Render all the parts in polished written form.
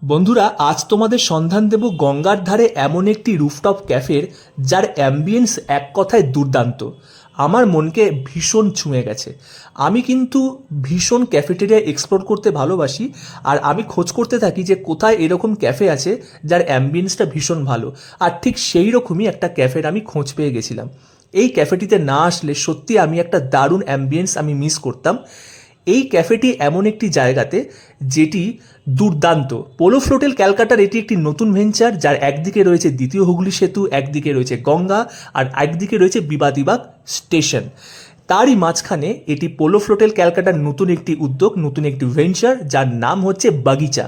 বন্ধুরা, আজ তোমাদের সন্ধান দেব গঙ্গার ধারে এমন একটি রুফটপ ক্যাফের যার অ্যাম্বিয়েন্স এক কথায় দুর্দান্ত। আমার মনকে ভীষণ ছুঁয়ে গেছে। আমি কিন্তু ভীষণ ক্যাফেটেরিয়া এক্সপ্লোর করতে ভালোবাসি, আর আমি খোঁজ করতে থাকি যে কোথায় এরকম ক্যাফে আছে যার অ্যাম্বিয়েন্সটা ভীষণ ভালো। আর ঠিক সেই রকমই একটা ক্যাফের আমি খোঁজ পেয়ে গেছিলাম। এই ক্যাফেটিতে না আসলে সত্যি আমি একটা দারুণ অ্যাম্বিয়েন্স আমি মিস করতাম। এই ক্যাফেটি এমন একটি জায়গাতে যেটি দুর্দান্ত। পোলো ফ্লোটেল ক্যালকাটার এটি একটি নতুন ভেঞ্চার, যার একদিকে রয়েছে দ্বিতীয় হুগলি সেতু, একদিকে রয়েছে গঙ্গা, আর একদিকে রয়েছে বিবাদিবাগ স্টেশন। তারই মাঝখানে এটি পোলো ফ্লোটেল ক্যালকাটার নতুন একটি উদ্যোগ, নতুন একটি ভেঞ্চার, যার নাম হচ্ছে বাগিচা।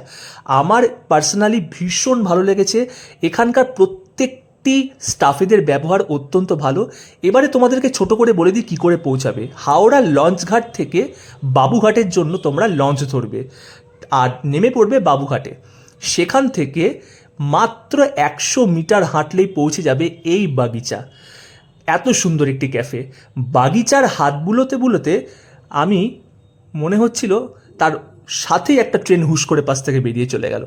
আমার পার্সোনালি ভীষণ ভালো লেগেছে। এখানকার প্রত্যেকটি স্টাফেদের ব্যবহার অত্যন্ত ভালো। এবারে তোমাদেরকে ছোট করে বলে দিই কী করে পৌঁছাবে। হাওড়া লঞ্চঘাট থেকে বাবুঘাটের জন্য তোমরা লঞ্চ ধরবে আর নেমে পড়বে বাবুঘাটে। সেখান থেকে মাত্র 100 মিটার হাঁটলেই পৌঁছে যাবে এই বাগিচা। এত সুন্দর একটি ক্যাফে। বাগিচার হাত বুলোতে বুলোতে আমি মনে হচ্ছিল তার সাথেই একটা ট্রেন হুশ করে পাশ থেকে বেরিয়ে চলে গেল।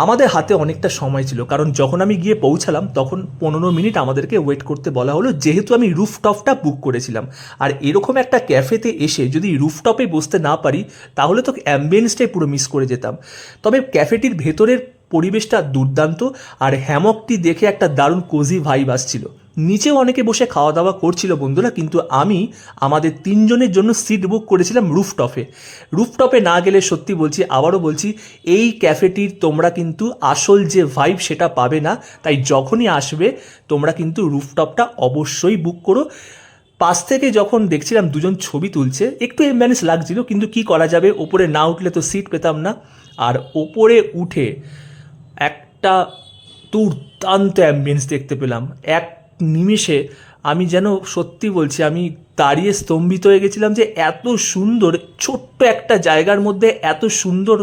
আমাদের হাতে অনেকটা সময় ছিল, কারণ যখন আমি গিয়ে পৌঁছালাম তখন 15 মিনিট আমাদেরকে ওয়েট করতে বলা হলো, যেহেতু আমি রুফটপটা বুক করেছিলাম। আর এরকম একটা ক্যাফেতে এসে যদি রুফটপে বসতে না পারি তাহলে তো অ্যাম্বিয়েন্সটাই পুরো মিস করে যেতাম। তবে ক্যাফেটির ভেতরের পরিবেশটা দুর্দান্ত, আর হ্যামকটি দেখে একটা দারুণ কোজি ভাইব আসছিল। নিচেও অনেকে বসে খাওয়া দাওয়া করছিল বন্ধুরা, কিন্তু আমি আমাদের 3 জনের জন্য সিট বুক করেছিলাম রুফটপে। রুফটপে না গেলে সত্যি বলছি, আবারও বলছি, এই ক্যাফেটির তোমরা কিন্তু আসল যে ভাইব সেটা পাবে না। তাই যখনই আসবে তোমরা কিন্তু রুফটপটা অবশ্যই বুক করো। পাশ থেকে যখন দেখছিলাম দুজন ছবি তুলছে, একটু এম্বারেস লাগছিল, কিন্তু কি করা যাবে, ওপরে না উঠলে তো সিট পেতাম না। আর ওপরে উঠে একটা দুর্দান্ত অ্যাম্বিয়েন্স দেখতে পেলাম। এক নিমেষে আমি যেন, সত্যি বলছি, আমি দাঁড়িয়ে স্তম্ভিত হয়ে গেছিলাম যে এত সুন্দর ছোট্ট একটা জায়গার মধ্যে এত সুন্দর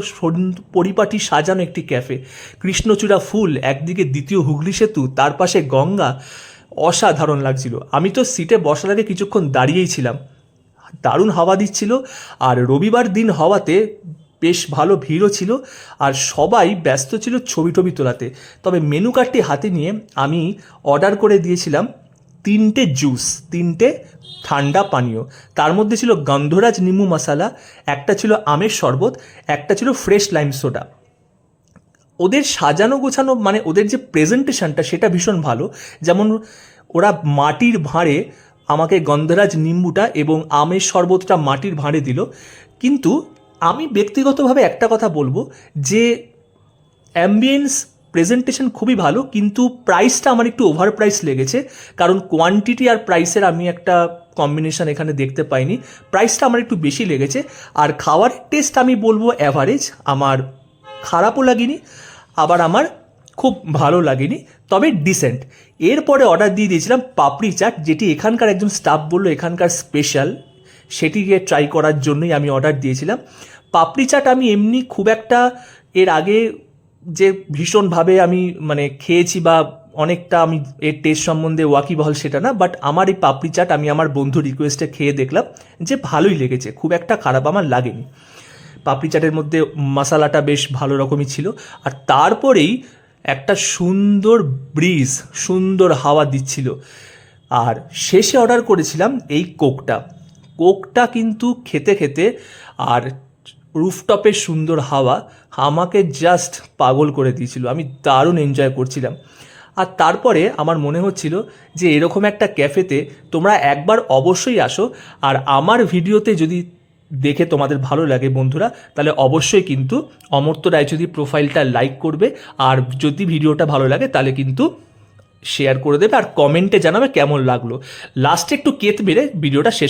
পরিপাটি সাজানো একটি ক্যাফে। কৃষ্ণচূড়া ফুল, একদিকে দ্বিতীয় হুগলি সেতু, তার পাশে গঙ্গা। অসাধারণ লাগছিল। আমি তো সিটে বসার আগে কিছুক্ষণ দাঁড়িয়েই ছিলাম। দারুণ হাওয়া দিচ্ছিল, আর রবিবার দিন হওয়াতে বেশ ভালো ভিড়ও ছিল, আর সবাই ব্যস্ত ছিল ছবি টবি তোলাতে। তবে মেনু কার্ডটি হাতে নিয়ে আমি অর্ডার করে দিয়েছিলাম 3টে জুস, 3টে ঠান্ডা পানীয়। তার মধ্যে ছিল গন্ধরাজ নিম্বু মশালা, একটা ছিল আমের শরবত, একটা ছিল ফ্রেশ লাইম সোডা। ওদের সাজানো গোছানো, মানে ওদের যে প্রেজেন্টেশনটা সেটা ভীষণ ভালো। যেমন ওরা মাটির ভাঁড়ে আমাকে গন্ধরাজ নিম্বুটা এবং আমের শরবতটা মাটির ভাঁড়ে দিল। কিন্তু আমি ব্যক্তিগতভাবে একটা কথা বলবো যে অ্যাম্বিয়েন্স, প্রেজেন্টেশন খুবই ভালো, কিন্তু প্রাইসটা আমার একটু ওভার প্রাইস লেগেছে। কারণ কোয়ান্টিটি আর প্রাইসের আমি একটা কম্বিনেশন এখানে দেখতে পাইনি। প্রাইসটা আমার একটু বেশি লেগেছে। আর খাওয়ার টেস্ট আমি বলবো অ্যাভারেজ, আমার খারাপও লাগেনি আবার আমার খুব ভালো লাগেনি, তবে ডিসেন্ট। এরপরে অর্ডার দিয়ে দিয়েছিলাম পাপড়ি চাট, যেটি এখানকার একজন স্টাফ বললো এখানকার স্পেশাল, সেটিকে ট্রাই করার জন্যই আমি অর্ডার দিয়েছিলাম। পাপড়ি চাট আমি এমনি খুব একটা এর আগে যে ভীষণভাবে আমি মানে খেয়েছি বা অনেকটা আমি এর টেস্ট সম্বন্ধে ওয়াকিবহাল সেটা না, বাট আমার এই পাপড়ি চাট আমি আমার বন্ধুর রিকোয়েস্টে খেয়ে দেখলাম যে ভালোই লেগেছে, খুব একটা খারাপ আমার লাগেনি। পাপড়ি চাটের মধ্যে মশালাটা বেশ ভালো রকমই ছিল। আর তারপরেই একটা সুন্দর ব্রিজ, সুন্দর হাওয়া দিচ্ছিল। আর শেষে অর্ডার করেছিলাম এই কোকটা কিন্তু খেতে খেতে আর রুফটপের সুন্দর হাওয়া আমাকে জাস্ট পাগল করে দিয়েছিল। আমি দারুণ এনজয় করছিলাম। আর তারপরে আমার মনে হচ্ছিল যে এরকম একটা ক্যাফেতে তোমরা একবার অবশ্যই আসো। আর আমার ভিডিওতে যদি দেখে তোমাদের ভালো লাগে বন্ধুরা, তাহলে অবশ্যই কিন্তু অমর্ত্য রায়চৌধুরী প্রোফাইলটা লাইক করবে। আর যদি ভিডিওটা ভালো লাগে তাহলে কিন্তু শেয়ার করে দেবে, আর কমেন্টে জানাবে কেমন লাগলো। লাস্টে একটু কেত মেরে ভিডিওটা শেষ